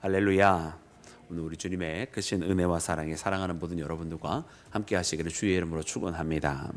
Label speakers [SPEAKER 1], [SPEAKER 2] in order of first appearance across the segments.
[SPEAKER 1] 할렐루야. 오늘 우리 주님의 크신 은혜와 사랑에 사랑하는 모든 여러분들과 함께 하시기를 주의 이름으로 축원합니다.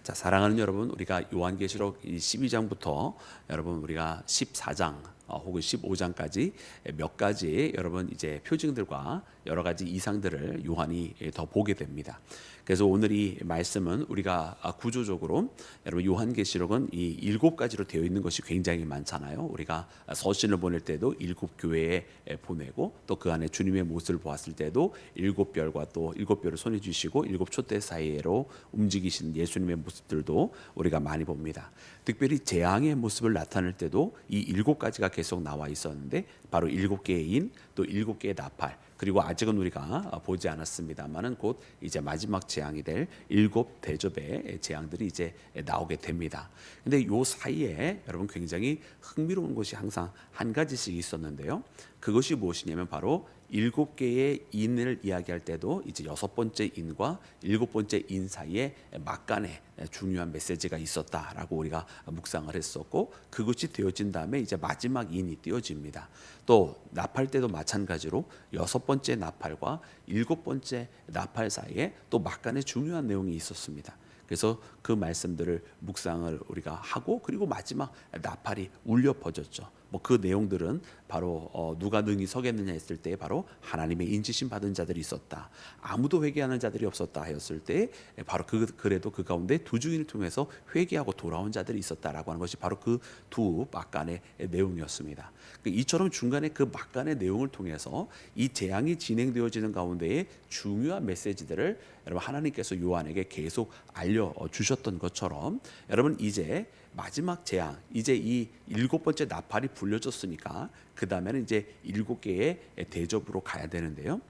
[SPEAKER 1] 자, 사랑하는 여러분, 우리가 요한계시록 12장부터 여러분 우리가 14장 혹은 15장까지 몇 가지 여러분 이제 표징들과 여러 가지 이상들을 요한이 더 보게 됩니다. 그래서 오늘 이 말씀은 우리가 구조적으로 여러분 요한계시록은 이 7가지로 되어 있는 것이 굉장히 많잖아요. 우리가 서신을 보낼 때도 7교회에 보내고 또 그 안에 주님의 모습을 보았을 때도 7별과 또 7별을 손에 쥐시고 7촛대 사이로 움직이시는 예수님의 모습들도 우리가 많이 봅니다. 특별히 재앙의 모습을 나타낼 때도 이 7가지가 계속 나와 있었는데 바로 7개의 인, 또 7개의 나팔, 그리고 아직은 우리가 보지 않았습니다만은 곧 이제 마지막 재앙이 될 7대접의 재앙들이 이제 나오게 됩니다. 근데 요 사이에 여러분 굉장히 흥미로운 것이 항상 한 가지씩 있었는데요. 그것이 무엇이냐면 바로 7개의 인을 이야기할 때도 이제 6번째 인과 7번째 인 사이에 막간에 중요한 메시지가 있었다라고 우리가 묵상을 했었고, 그것이 되어진 다음에 이제 마지막 인이 띄어집니다. 또 나팔 때도 마찬가지로 6번째 나팔과 7번째 나팔 사이에 또 막간에 중요한 내용이 있었습니다. 그래서 그 말씀들을 묵상을 우리가 하고, 그리고 마지막 나팔이 울려 퍼졌죠. 뭐 그 내용들은 바로 누가 능히 서겠느냐 했을 때 바로 하나님의 인지심 받은 자들이 있었다, 아무도 회개하는 자들이 없었다 하였을 때 바로 그래도 그 가운데 두 주인을 통해서 회개하고 돌아온 자들이 있었다라고 하는 것이 바로 그 두 막간의 내용이었습니다. 이처럼 중간에 그 막간의 내용을 통해서 이 재앙이 진행되어지는 가운데에 중요한 메시지들을 여러분 하나님께서 요한에게 계속 알려주셨던 것처럼, 여러분 이제 마지막 재앙, 이제 이 7번째 나팔이 불려졌으니까 그 다음에는 이제 7개의 대접으로 가야 되는데요.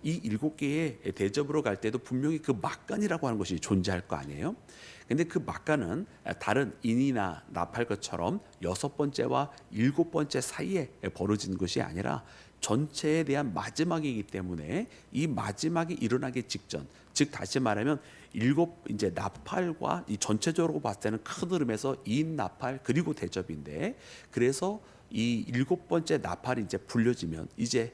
[SPEAKER 1] 이 7개의 대접으로 갈 때도 분명히 그 막간이라고 하는 것이 존재할 거 아니에요. 근데 그 막간은 다른 인이나 나팔 것처럼 6번째와 7번째 사이에 벌어진 것이 아니라 전체에 대한 마지막이기 때문에 이 마지막이 일어나기 직전, 즉 다시 말하면 7 이제 나팔과 이 전체적으로 봤을 때는 큰 흐름에서 인 나팔 그리고 대접인데, 그래서 이 7번째 나팔이 이제 불려지면 이제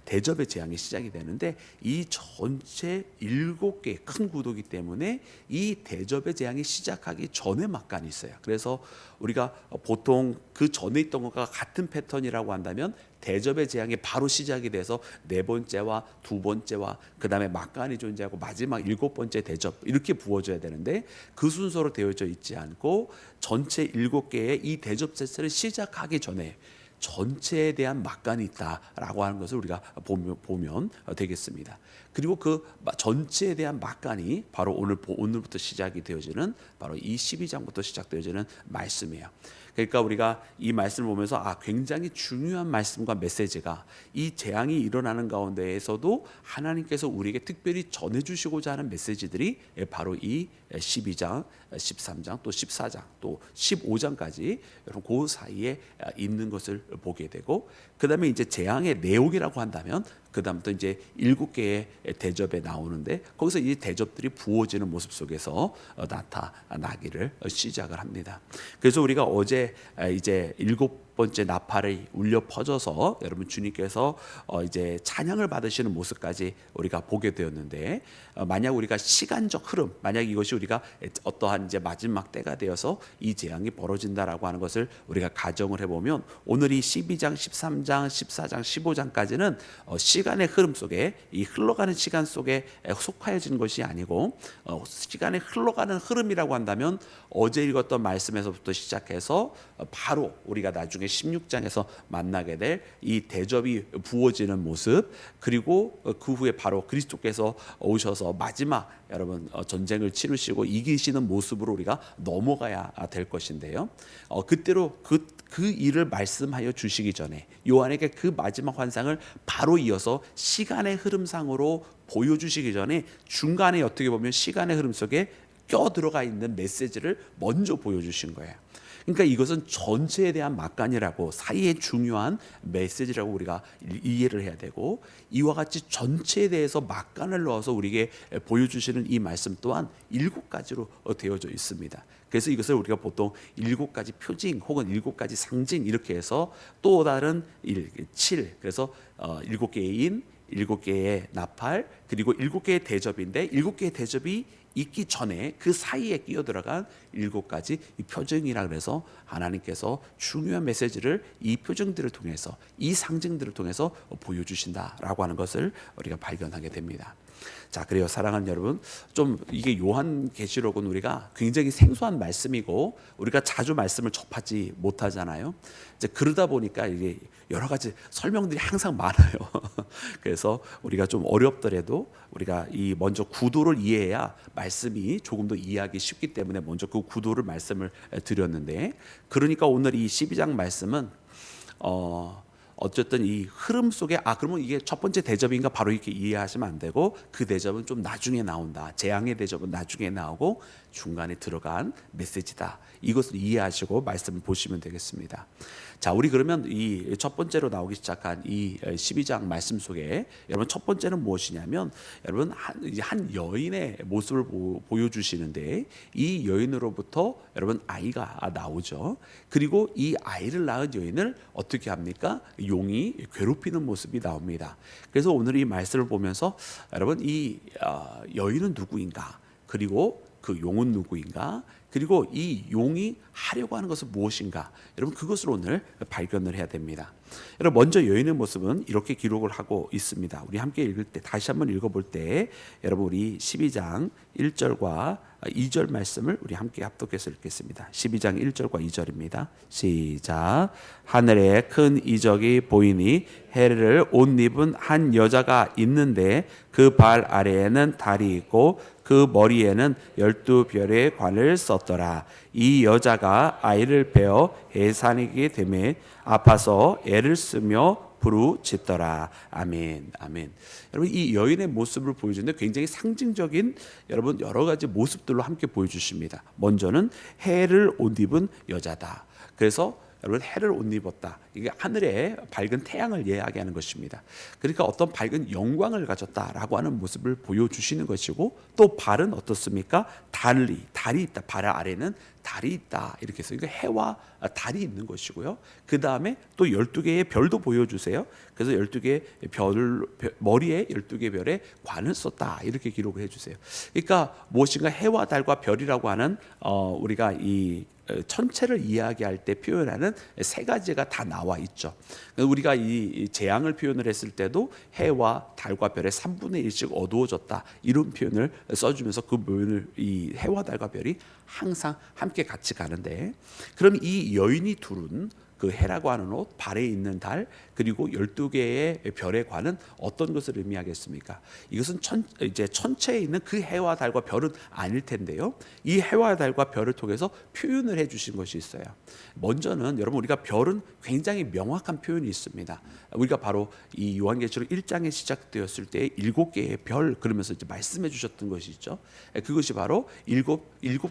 [SPEAKER 1] 대접의 재앙이 시작이 되는데, 이 전체 7개 큰 구도이기 때문에 이 대접의 재앙이 시작하기 전에 막간이 있어요. 그래서 우리가 보통 그 전에 있던 것과 같은 패턴이라고 한다면 대접의 재앙이 바로 시작이 돼서 4번째와 2번째와 그 다음에 막간이 존재하고 마지막 7번째 대접 이렇게 부어져야 되는데, 그 순서로 되어져 있지 않고 전체 7개의 이 대접 자체를 시작하기 전에 전체에 대한 막간이 있다라고 하는 것을 우리가 보면 되겠습니다. 그리고 그 전체에 대한 막간이 바로 오늘부터 시작이 되어지는 바로 이 12장부터 시작되어지는 말씀이에요. 그러니까 우리가 이 말씀을 보면서 굉장히 중요한 말씀과 메시지가 이 재앙이 일어나는 가운데에서도 하나님께서 우리에게 특별히 전해주시고자 하는 메시지들이 바로 이 12장, 13장, 또 14장, 또 15장까지 여러분 그 사이에 있는 것을 보게 되고, 그 다음에 이제 재앙의 내용이라고 한다면 그 다음부터 이제 7개의 대접에 나오는데, 거기서 이 대접들이 부어지는 모습 속에서 나타나기를 시작을 합니다. 그래서 우리가 어제 이제 7번째 나팔이 울려 퍼져서 여러분 주님께서 이제 찬양을 받으시는 모습까지 우리가 보게 되었는데, 만약 우리가 시간적 흐름, 만약 이것이 우리가 어떠한 이제 마지막 때가 되어서 이 재앙이 벌어진다라고 하는 것을 우리가 가정을 해보면, 오늘 이 12장, 13장, 14장, 15장까지는 시간의 흐름 속에, 이 흘러가는 시간 속에 속하여진 것이 아니고, 시간의 흘러가는 흐름이라고 한다면 어제 읽었던 말씀에서부터 시작해서 바로 우리가 나중에 16장에서 만나게 될 이 대접이 부어지는 모습, 그리고 그 후에 바로 그리스도께서 오셔서 마지막 여러분 전쟁을 치르시고 이기시는 모습으로 우리가 넘어가야 될 것인데요. 그때로 그 일을 말씀하여 주시기 전에 요한에게 그 마지막 환상을 바로 이어서 시간의 흐름상으로 보여주시기 전에 중간에 어떻게 보면 시간의 흐름 속에 껴 들어가 있는 메시지를 먼저 보여주신 거예요. 그러니까 이것은 전체에 대한 막간이라고, 사이에 중요한 메시지라고 우리가 이해를 해야 되고, 이와 같이 전체에 대해서 막간을 넣어서 우리에게 보여주시는 이 말씀 또한 7가지로 되어져 있습니다. 그래서 이것을 우리가 보통 7가지 표징 혹은 7가지 상징 이렇게 해서 또 다른 7, 그래서 7개의 인, 7개의 나팔, 그리고 7개의 대접인데, 7개의 대접이 있기 전에 그 사이에 끼어들어간 7가지 이 표징이라 그래서 하나님께서 중요한 메시지를 이 표징들을 통해서, 이 상징들을 통해서 보여주신다라고 하는 것을 우리가 발견하게 됩니다. 자, 그래요 사랑하는 여러분, 좀 이게 요한계시록은 우리가 굉장히 생소한 말씀이고 우리가 자주 말씀을 접하지 못하잖아요. 이제 그러다 보니까 이게 여러 가지 설명들이 항상 많아요. 그래서 우리가 좀 어렵더라도 우리가 이 먼저 구도를 이해해야 말씀이 조금 더 이해하기 쉽기 때문에 먼저 그 구도를 말씀을 드렸는데, 그러니까 오늘 이 12장 말씀은 어쨌든 이 흐름 속에 그러면 이게 첫 번째 대접인가 바로 이렇게 이해하시면 안 되고, 그 대접은 좀 나중에 나온다, 재앙의 대접은 나중에 나오고 중간에 들어간 메시지다, 이것을 이해하시고 말씀을 보시면 되겠습니다. 자, 우리 그러면 이 첫 번째로 나오기 시작한 이 12장 말씀 속에 여러분 첫 번째는 무엇이냐면, 여러분 한 여인의 모습을 보여주시는데, 이 여인으로부터 여러분 아이가 나오죠. 그리고 이 아이를 낳은 여인을 어떻게 합니까? 용이 괴롭히는 모습이 나옵니다. 그래서 오늘 이 말씀을 보면서 여러분 이 여인은 누구인가, 그리고 그 용은 누구인가, 그리고 이 용이 하려고 하는 것은 무엇인가, 여러분 그것을 오늘 발견을 해야 됩니다. 여러분 먼저 여인의 모습은 이렇게 기록을 하고 있습니다. 우리 함께 읽을 때, 다시 한번 읽어볼 때 여러분 우리 12장 1절과 2절 말씀을 우리 함께 합독해서 읽겠습니다. 12장 1절과 2절입니다. 시작. 하늘에 큰 이적이 보이니 해를 옷 입은 한 여자가 있는데 그 발 아래에는 달이 있고 그 머리에는 12별의 관을 썼더라. 이 여자가 아이를 베어 해산이게 되매 아파서 애를 쓰며 부르짖더라. 아멘, 아멘. 여러분 이 여인의 모습을 보여주는데 굉장히 상징적인 여러분 여러 가지 모습들로 함께 보여주십니다. 먼저는 해를 옷 입은 여자다. 그래서 여러분 해를 옷 입었다, 이게 하늘의 밝은 태양을 이야기하는 것입니다. 그러니까 어떤 밝은 영광을 가졌다라고 하는 모습을 보여주시는 것이고, 또 발은 어떻습니까? 달이 있다, 발 아래는 달이 있다, 이렇게 해서 이거 해와 달이 있는 것이고요. 그 다음에 또 12개의 별도 보여주세요. 그래서 12개의 머리에 12개의 별에 관을 썼다, 이렇게 기록을 해주세요. 그러니까 무엇인가 해와 달과 별이라고 하는 우리가 이 천체를 이야기할 때 표현하는 3가지가 다 나와 있죠. 우리가 이 재앙을 표현을 했을 때도 해와 달과 별의 3분의 1씩 어두워졌다, 이런 표현을 써주면서 그 표현을, 이 해와 달과 별이 항상 함께 같이 가는데, 그럼 이 여인이 두른 그 해라고 하는 옷, 발에 있는 달, 그리고 12개의 별의 관은 어떤 것을 의미하겠습니까? 이것은 이제 천체에 있는 그 해와 달과 별은 아닐 텐데요. 이 해와 달과 별을 통해서 표현을 해주신 것이 있어요. 먼저는 여러분 우리가 별은 굉장히 명확한 표현이 있습니다. 우리가 바로 이 요한계시록 1장에 시작되었을 때 7개의 별, 그러면서 이제 말씀해 주셨던 것이 있죠. 그것이 바로 일곱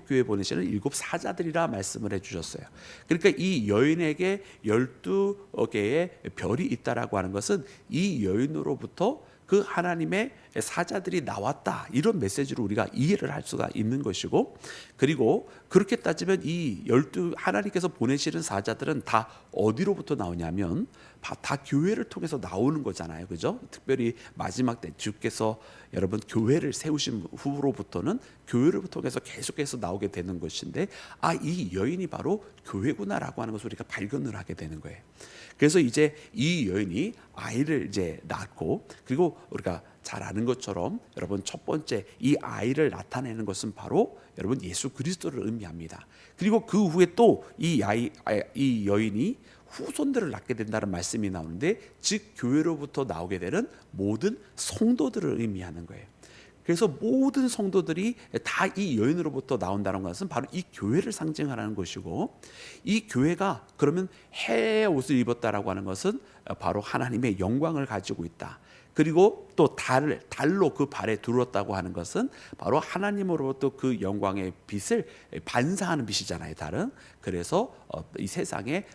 [SPEAKER 1] 교회 보내시는 7 사자들이라 말씀을 해주셨어요. 그러니까 이 여인에게 12개의 별이 있다라고 하는 것은 이 여인으로부터 그 하나님의 사자들이 나왔다, 이런 메시지로 우리가 이해를 할 수가 있는 것이고, 그리고 그렇게 따지면 이 12 하나님께서 보내시는 사자들은 다 어디로부터 나오냐면 다 교회를 통해서 나오는 거잖아요, 그죠? 특별히 마지막 때 주께서 여러분 교회를 세우신 후로부터는 교회를 통해서 계속해서 나오게 되는 것인데, 이 여인이 바로 교회구나라고 하는 것을 우리가 발견을 하게 되는 거예요. 그래서 이제 이 여인이 아이를 이제 낳고, 그리고 우리가 잘 아는 것처럼 여러분 첫 번째 이 아이를 나타내는 것은 바로 여러분 예수 그리스도를 의미합니다. 그리고 그 후에 또 이 여인이 후손들을 낳게 된다는 말씀이 나오는데, 즉 교회로부터 나오게 되는 모든 성도들을 의미하는 거예요. 그래서 모든 성도들이 다 이 여인으로부터 나온다는 것은 바로 이 교회를 상징하라는 것이고, 이 교회가 그러면 해의 옷을 입었다라고 하는 것은 바로 하나님의 영광을 가지고 있다. 그리고 또 달로 그 발에 두었다고 하는 것은 바로 하나님으로부터 그 영광의 빛을 반사하는 빛이잖아요, 달은. 그래서 이 세상에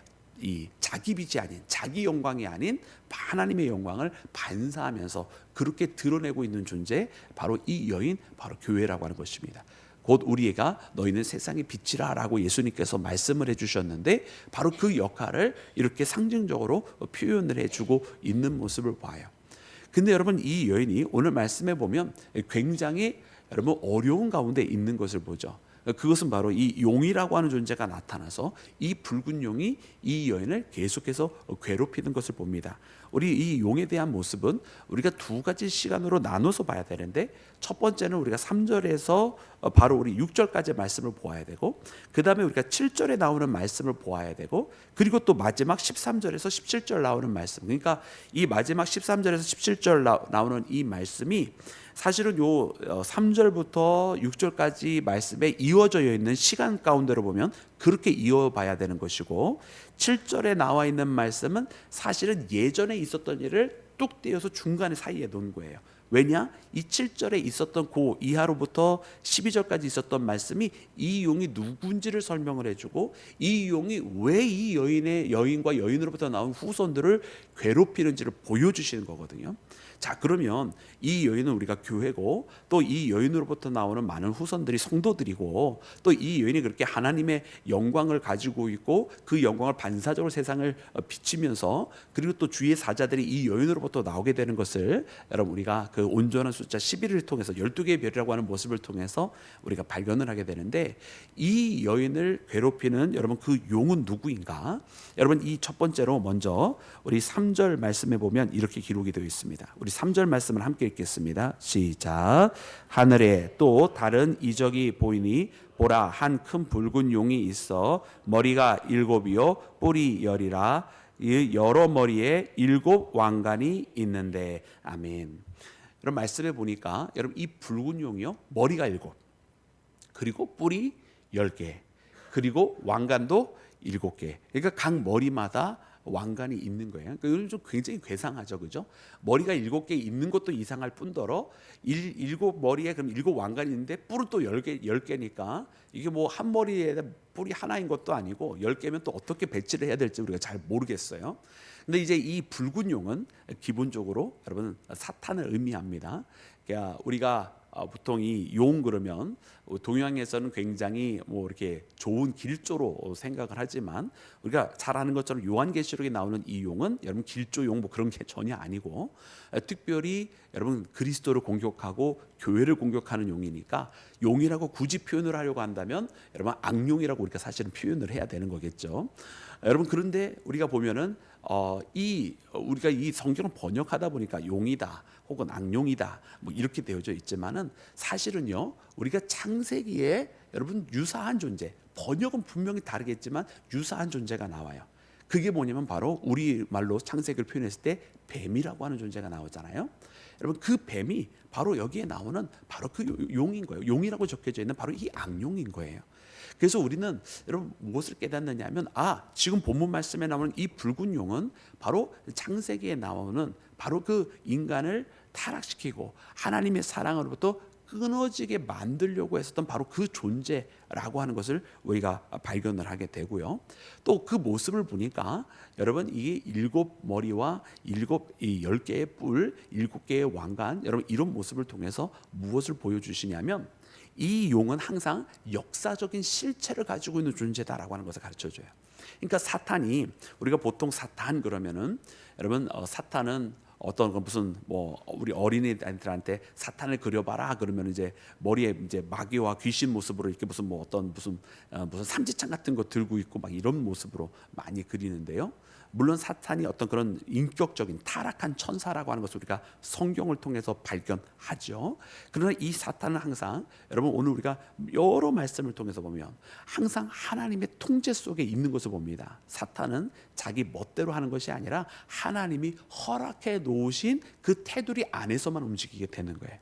[SPEAKER 1] 이 자기 빛이 아닌, 자기 영광이 아닌 하나님의 영광을 반사하면서 그렇게 드러내고 있는 존재, 바로 이 여인, 바로 교회라고 하는 것입니다. 곧 우리가 너희는 세상의 빛이라 라고 예수님께서 말씀을 해주셨는데, 바로 그 역할을 이렇게 상징적으로 표현을 해주고 있는 모습을 봐요. 근데 여러분, 이 여인이 오늘 말씀에 보면 굉장히 여러분 어려운 가운데 있는 것을 보죠. 그것은 바로 이 용이라고 하는 존재가 나타나서 이 붉은 용이 이 여인을 계속해서 괴롭히는 것을 봅니다. 우리 이 용에 대한 모습은 우리가 두 가지 시간으로 나눠서 봐야 되는데, 첫 번째는 우리가 3절에서 바로 우리 6절까지 말씀을 보아야 되고, 그 다음에 우리가 7절에 나오는 말씀을 보아야 되고, 그리고 또 마지막 13절에서 17절 나오는 말씀, 그러니까 이 마지막 13절에서 17절 나오는 이 말씀이 사실은 요 3절부터 6절까지 말씀에 이어져 있는 시간 가운데로 보면 그렇게 이어봐야 되는 것이고, 7절에 나와 있는 말씀은 사실은 예전에 있었던 일을 뚝 떼어서 중간에 사이에 놓은 거예요. 왜냐? 이 7절에 있었던 그 이하로부터 12절까지 있었던 말씀이 이 용이 누군지를 설명을 해주고, 이 용이 왜 이 여인과 여인으로부터 나온 후손들을 괴롭히는지를 보여주시는 거거든요. 자, 그러면 이 여인은 우리가 교회고, 또 이 여인으로부터 나오는 많은 후손들이 성도들이고, 또 이 여인이 그렇게 하나님의 영광을 가지고 있고 그 영광을 반사적으로 세상을 비치면서, 그리고 또 주의 사자들이 이 여인으로부터 나오게 되는 것을 여러분 우리가 그 온전한 숫자 11을 통해서 12개의 별이라고 하는 모습을 통해서 우리가 발견을 하게 되는데, 이 여인을 괴롭히는 여러분 그 용은 누구인가? 여러분, 이 첫 번째로 먼저 우리 3절 말씀에 보면 이렇게 기록이 되어 있습니다. 우리 3절 말씀을 함께 읽겠습니다. 시작. 하늘에 또 다른 이적이 보이니 보라, 한 큰 붉은 용이 있어 머리가 7이요 뿔이 10이라. 이 여러 머리에 7 왕관이 있는데. 아멘. 여러분, 말씀해 보니까 여러분 이 붉은 용이요, 머리가 7, 그리고 뿔이 10개, 그리고 왕관도 7개. 그러니까 각 머리마다 왕관이 있는 거예요. 그러니까 이건 좀 굉장히 괴상하죠, 그죠? 머리가 7개 있는 것도 이상할 뿐더러 7머리에 그럼 7 왕관이 있는데 뿔은 또 10개니까 이게 뭐 한 머리에 뿔이 하나인 것도 아니고 10개면 또 어떻게 배치를 해야 될지 우리가 잘 모르겠어요. 근데 이제 이 붉은 용은 기본적으로 여러분 사탄을 의미합니다. 그러니까 우리가 보통 이 용 그러면 동양에서는 굉장히 뭐 이렇게 좋은 길조로 생각을 하지만, 우리가 잘 아는 것처럼 요한계시록에 나오는 이 용은 여러분 길조용 뭐 그런 게 전혀 아니고, 특별히 여러분 그리스도를 공격하고 교회를 공격하는 용이니까, 용이라고 굳이 표현을 하려고 한다면 여러분 악용이라고 우리가 사실은 표현을 해야 되는 거겠죠. 여러분, 그런데 우리가 보면은 우리가 이 성경을 번역하다 보니까 용이다 혹은 악용이다 뭐 이렇게 되어져 있지만은, 사실은요 우리가 창세기에 여러분 유사한 존재, 번역은 분명히 다르겠지만 유사한 존재가 나와요. 그게 뭐냐면 바로 우리 말로 창세기를 표현했을 때 뱀이라고 하는 존재가 나오잖아요. 여러분, 그 뱀이 바로 여기에 나오는 바로 그 용인 거예요. 용이라고 적혀져 있는 바로 이 악용인 거예요. 그래서 우리는 여러분 무엇을 깨닫느냐면, 지금 본문 말씀에 나오는 이 붉은 용은 바로 창세기에 나오는 바로 그 인간을 타락시키고 하나님의 사랑으로부터 끊어지게 만들려고 했었던 바로 그 존재라고 하는 것을 우리가 발견을 하게 되고요. 또 그 모습을 보니까 여러분 이게 7머리와 10개의 뿔, 7개의 왕관, 여러분 이런 모습을 통해서 무엇을 보여주시냐면, 이 용은 항상 역사적인 실체를 가지고 있는 존재다라고 하는 것을 가르쳐줘요. 그러니까 사탄이, 우리가 보통 사탄 그러면은 여러분 사탄은 어떤 무슨 뭐 우리 어린이들한테 사탄을 그려봐라 그러면 이제 머리에 이제 마귀와 귀신 모습으로 이렇게 무슨 삼지창 같은 거 들고 있고 막 이런 모습으로 많이 그리는데요. 물론 사탄이 어떤 그런 인격적인 타락한 천사라고 하는 것을 우리가 성경을 통해서 발견하죠. 그러나 이 사탄은 항상, 여러분 오늘 우리가 여러 말씀을 통해서 보면 항상 하나님의 통제 속에 있는 것을 봅니다. 사탄은 자기 멋대로 하는 것이 아니라 하나님이 허락해 놓으신 그 테두리 안에서만 움직이게 되는 거예요.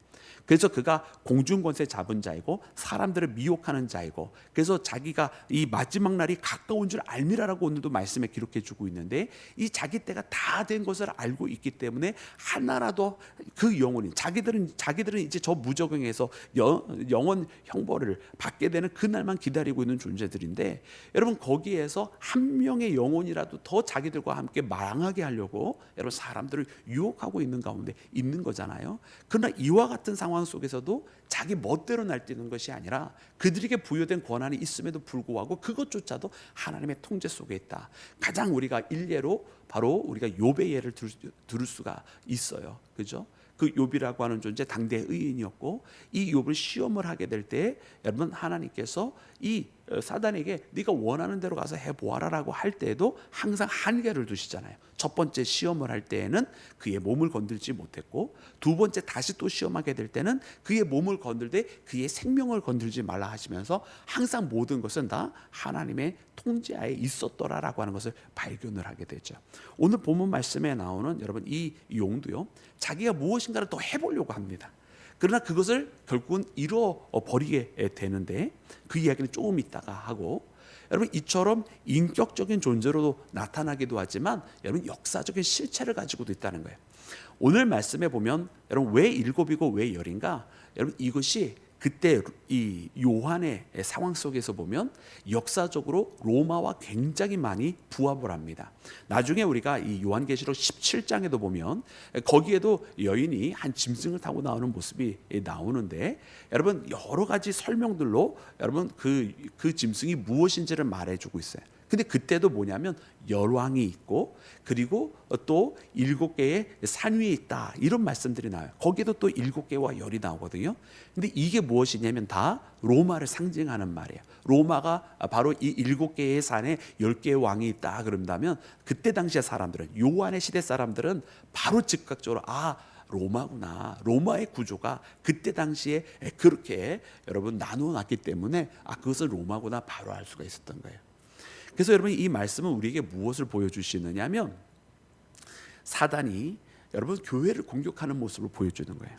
[SPEAKER 1] 그래서 그가 공중권세 잡은 자이고 사람들을 미혹하는 자이고, 그래서 자기가 이 마지막 날이 가까운 줄 알미라라고 오늘도 말씀에 기록해 주고 있는데, 이 자기 때가 다 된 것을 알고 있기 때문에 하나라도 그 영혼이 자기들은 이제 저 무적행에서 영원 형벌을 받게 되는 그날만 기다리고 있는 존재들인데, 여러분 거기에서 한 명의 영혼이라도 더 자기들과 함께 망하게 하려고 여러분 사람들을 유혹하고 있는 가운데 있는 거잖아요. 그러나 이와 같은 상황 속에서도 자기 멋대로 날뛰는 것이 아니라 그들에게 부여된 권한이 있음에도 불구하고 그것조차도 하나님의 통제 속에 있다. 가장 우리가 일례로 바로 우리가 욥의 예를 들을 수가 있어요. 그죠? 그 욥이라고 하는 존재 당대 의인이었고, 이 욥을 시험을 하게 될 때 여러분 하나님께서 이 사단에게 네가 원하는 대로 가서 해보아라라고 할 때에도 항상 한계를 두시잖아요. 첫 번째 시험을 할 때에는 그의 몸을 건들지 못했고, 두 번째 다시 또 시험하게 될 때는 그의 몸을 건들되 그의 생명을 건들지 말라 하시면서 항상 모든 것은 다 하나님의 통제하에 있었더라라고 하는 것을 발견을 하게 되죠. 오늘 본문 말씀에 나오는 여러분 이 용도요, 자기가 무엇인가를 더 해보려고 합니다. 그러나 그것을 결국은 잃어버리게 되는데, 그 이야기는 조금 있다가 하고, 여러분 이처럼 인격적인 존재로도 나타나기도 하지만 여러분 역사적인 실체를 가지고도 있다는 거예요. 오늘 말씀에 보면 여러분 왜 7이고 왜 10인가? 여러분 이것이 그때 이 요한의 상황 속에서 보면 역사적으로 로마와 굉장히 많이 부합을 합니다. 나중에 우리가 이 요한계시록 17장에도 보면 거기에도 여인이 한 짐승을 타고 나오는 모습이 나오는데, 여러분 여러 가지 설명들로 여러분 그 짐승이 무엇인지를 말해주고 있어요. 근데 그때도 뭐냐면 열왕이 있고, 그리고 또 7개의 산 위에 있다, 이런 말씀들이 나와요. 거기도 또 7개와 열이 나오거든요. 근데 이게 무엇이냐면 다 로마를 상징하는 말이에요. 로마가 바로 이 7개의 산에 10개의 왕이 있다 그런다면, 그때 당시의 사람들은, 요한의 시대 사람들은 바로 즉각적으로 로마구나, 로마의 구조가 그때 당시에 그렇게 여러분 나누어 놨기 때문에 그것은 로마구나 바로 알 수가 있었던 거예요. 그래서 여러분 이 말씀은 우리에게 무엇을 보여주시느냐 하면, 사단이 여러분 교회를 공격하는 모습을 보여주는 거예요.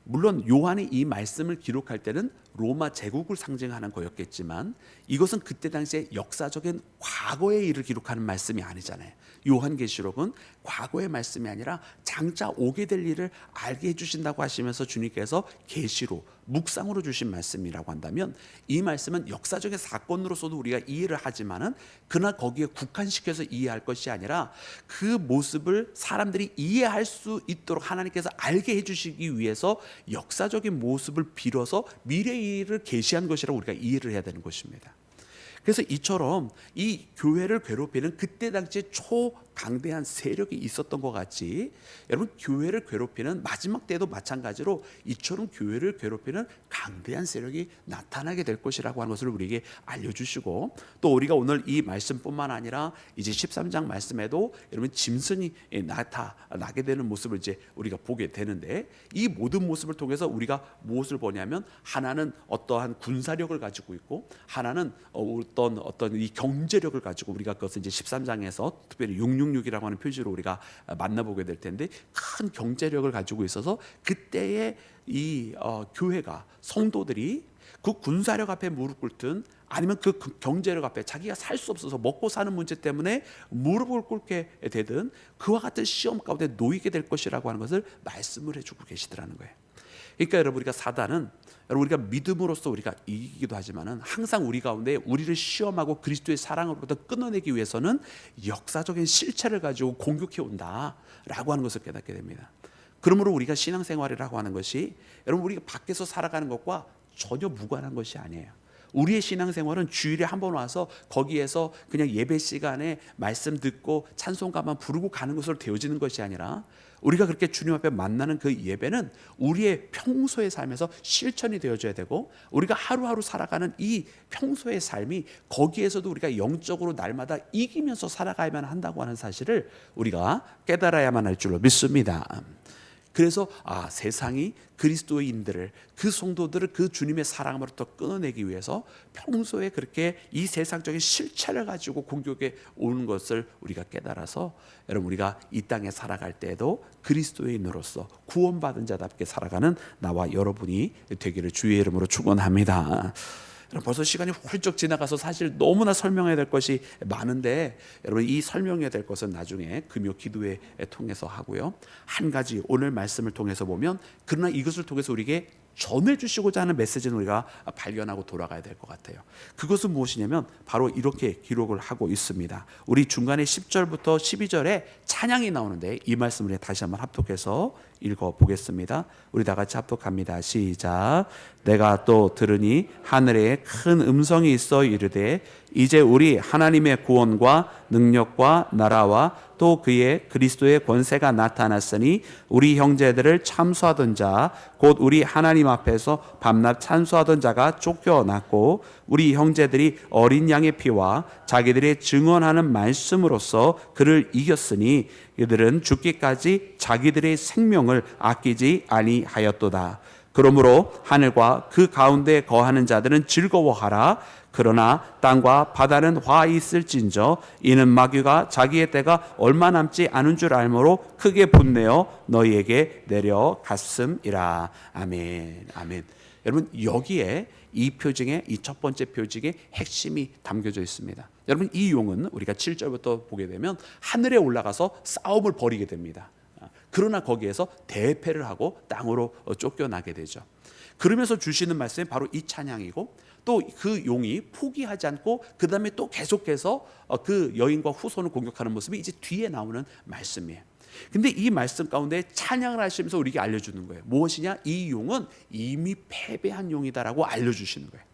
[SPEAKER 1] 물론 요한이 이 말씀을 기록할 때는 로마 제국을 상징하는 거였겠지만, 이것은 그때 당시에 역사적인 과거의 일을 기록하는 말씀이 아니잖아요. 요한계시록은 과거의 말씀이 아니라 장차 오게 될 일을 알게 해주신다고 하시면서 주님께서 계시로 묵상으로 주신 말씀이라고 한다면, 이 말씀은 역사적인 사건으로서도 우리가 이해를 하지만은 그러나 거기에 국한시켜서 이해할 것이 아니라 그 모습을 사람들이 이해할 수 있도록 하나님께서 알게 해주시기 위해서 역사적인 모습을 빌어서 미래의 일을 계시한 것이라고 우리가 이해를 해야 되는 것입니다. 그래서 이처럼 이 교회를 괴롭히는 그때 당시에 초강대한 세력이 있었던 것 같이, 여러분 교회를 괴롭히는 마지막 때도 마찬가지로 이처럼 교회를 괴롭히는 강대한 세력이 나타나게 될 것이라고 하는 것을 우리에게 알려주시고, 또 우리가 오늘 이 말씀뿐만 아니라 이제 13장 말씀에도 여러분 짐승이 나타나게 되는 모습을 이제 우리가 보게 되는데, 이 모든 모습을 통해서 우리가 무엇을 보냐면, 하나는 어떠한 군사력을 가지고 있고, 하나는 어떤 이 경제력을 가지고, 우리가 그것을 이제 13장에서 특별히 666이라고 하는 표지로 우리가 만나보게 될 텐데, 큰 경제력을 가지고 있어서 그때의 이 교회가, 성도들이 그 군사력 앞에 무릎 꿇든 아니면 그 경제력 앞에 자기가 살 수 없어서 먹고 사는 문제 때문에 무릎을 꿇게 되든 그와 같은 시험 가운데 놓이게 될 것이라고 하는 것을 말씀을 해주고 계시더라는 거예요. 그러니까 여러분 우리가 사단은, 여러분 우리가 믿음으로써 우리가 이기기도 하지만은 항상 우리 가운데 우리를 시험하고 그리스도의 사랑으로부터 끊어내기 위해서는 역사적인 실체를 가지고 공격해 온다라고 하는 것을 깨닫게 됩니다. 그러므로 우리가 신앙생활이라고 하는 것이 여러분 우리가 밖에서 살아가는 것과 전혀 무관한 것이 아니에요. 우리의 신앙생활은 주일에 한 번 와서 거기에서 그냥 예배 시간에 말씀 듣고 찬송가만 부르고 가는 것으로 되어지는 것이 아니라, 우리가 그렇게 주님 앞에 만나는 그 예배는 우리의 평소의 삶에서 실천이 되어져야 되고, 우리가 하루하루 살아가는 이 평소의 삶이 거기에서도 우리가 영적으로 날마다 이기면서 살아가야만 한다고 하는 사실을 우리가 깨달아야만 할 줄로 믿습니다. 그래서 세상이 그리스도인들을, 그 성도들을 그 주님의 사랑으로부터 끊어내기 위해서 평소에 그렇게 이 세상적인 실체를 가지고 공격에 오는 것을 우리가 깨달아서 여러분, 우리가 이 땅에 살아갈 때에도 그리스도인으로서 구원받은 자답게 살아가는 나와 여러분이 되기를 주의 이름으로 축원합니다. 벌써 시간이 훌쩍 지나가서 사실 너무나 설명해야 될 것이 많은데, 여러분 이 설명해야 될 것은 나중에 금요 기도회 통해서 하고요. 한 가지 오늘 말씀을 통해서 보면, 그러나 이것을 통해서 우리에게 전해주시고자 하는 메시지는 우리가 발견하고 돌아가야 될 것 같아요. 그것은 무엇이냐면 바로 이렇게 기록을 하고 있습니다. 우리 중간에 10절부터 12절에 찬양이 나오는데, 이 말씀을 다시 한번 합독해서 읽어보겠습니다. 우리 다 같이 합독합니다. 시작. 내가 또 들으니 하늘에 큰 음성이 있어 이르되, 이제 우리 하나님의 구원과 능력과 나라와 또 그의 그리스도의 권세가 나타났으니 우리 형제들을 참수하던 자, 곧 우리 하나님 앞에서 밤낮 찬수하던 자가 쫓겨났고, 우리 형제들이 어린 양의 피와 자기들의 증언하는 말씀으로써 그를 이겼으니 이들은 죽기까지 자기들의 생명을 아끼지 아니하였도다. 그러므로 하늘과 그 가운데 거하는 자들은 즐거워하라. 그러나 땅과 바다는 화 있을진저 이는 마귀가 자기의 때가 얼마 남지 않은 줄 알므로 크게 분내어 너희에게 내려갔음이라. 아멘. 아멘. 여러분, 여기에 이 표징의 이 첫 번째 표징의 핵심이 담겨져 있습니다. 여러분, 이 용은 우리가 7절부터 보게 되면 하늘에 올라가서 싸움을 벌이게 됩니다. 그러나 거기에서 대패를 하고 땅으로 쫓겨나게 되죠. 그러면서 주시는 말씀이 바로 이 찬양이고, 또 그 용이 포기하지 않고 그 다음에 또 계속해서 그 여인과 후손을 공격하는 모습이 이제 뒤에 나오는 말씀이에요. 근데 이 말씀 가운데 찬양을 하시면서 우리에게 알려주는 거예요. 무엇이냐? 이 용은 이미 패배한 용이다라고 알려주시는 거예요.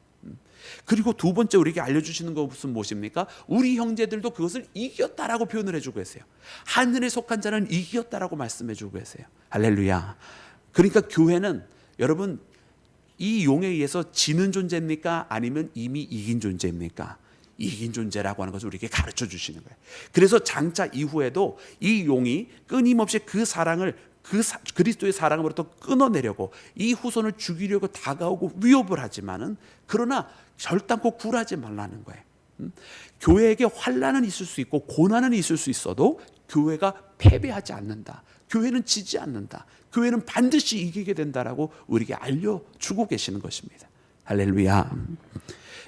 [SPEAKER 1] 그리고 두 번째 우리에게 알려주시는 것은 무엇입니까? 우리 형제들도 그것을 이겼다라고 표현을 해주고 계세요. 하늘에 속한 자는 이겼다라고 말씀해주고 계세요. 할렐루야. 그러니까 교회는 여러분, 이 용에 의해서 지는 존재입니까? 아니면 이미 이긴 존재입니까? 이긴 존재라고 하는 것을 우리에게 가르쳐 주시는 거예요. 그래서 장차 이후에도 이 용이 끊임없이 그 사랑을, 그리스도의 사랑으로부터 끊어내려고 이 후손을 죽이려고 다가오고 위협을 하지만은, 그러나 결단코 굴하지 말라는 거예요. 교회에게 환난은 있을 수 있고 고난은 있을 수 있어도 교회가 패배하지 않는다. 교회는 지지 않는다. 교회는 반드시 이기게 된다라고 우리에게 알려주고 계시는 것입니다. 할렐루야.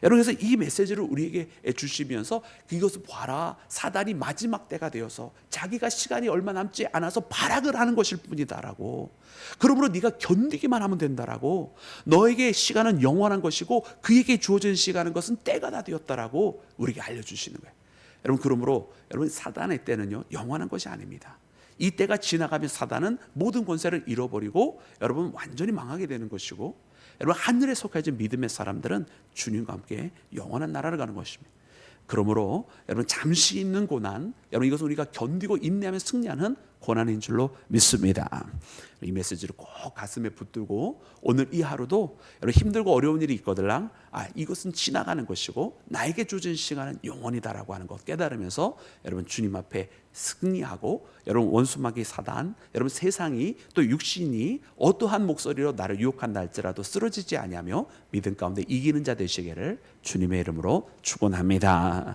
[SPEAKER 1] 여러분, 그래서 이 메시지를 우리에게 주시면서 이것을 봐라, 사단이 마지막 때가 되어서 자기가 시간이 얼마 남지 않아서 발악을 하는 것일 뿐이다라고, 그러므로 네가 견디기만 하면 된다라고, 너에게 시간은 영원한 것이고 그에게 주어진 시간은 것은 때가 다 되었다라고 우리에게 알려주시는 거예요. 여러분, 그러므로 여러분, 사단의 때는요 영원한 것이 아닙니다. 이 때가 지나가면 사단은 모든 권세를 잃어버리고 여러분 완전히 망하게 되는 것이고, 여러분 하늘에 속해진 믿음의 사람들은 주님과 함께 영원한 나라를 가는 것입니다. 그러므로 여러분, 잠시 있는 고난, 여러분 이것은 우리가 견디고 인내하면 승리하는 고난인 줄로 믿습니다. 이 메시지를 꼭 가슴에 붙들고 오늘 이 하루도 여러분 힘들고 어려운 일이 있거들랑 이것은 지나가는 것이고 나에게 주어진 시간은 영원이다라고 하는 것 깨달으면서 여러분 주님 앞에 승리하고, 여러분 원수마귀 사단, 여러분 세상이 또 육신이 어떠한 목소리로 나를 유혹한다 할지라도 쓰러지지 아니하며 믿음 가운데 이기는 자 되시기를 주님의 이름으로 축원합니다.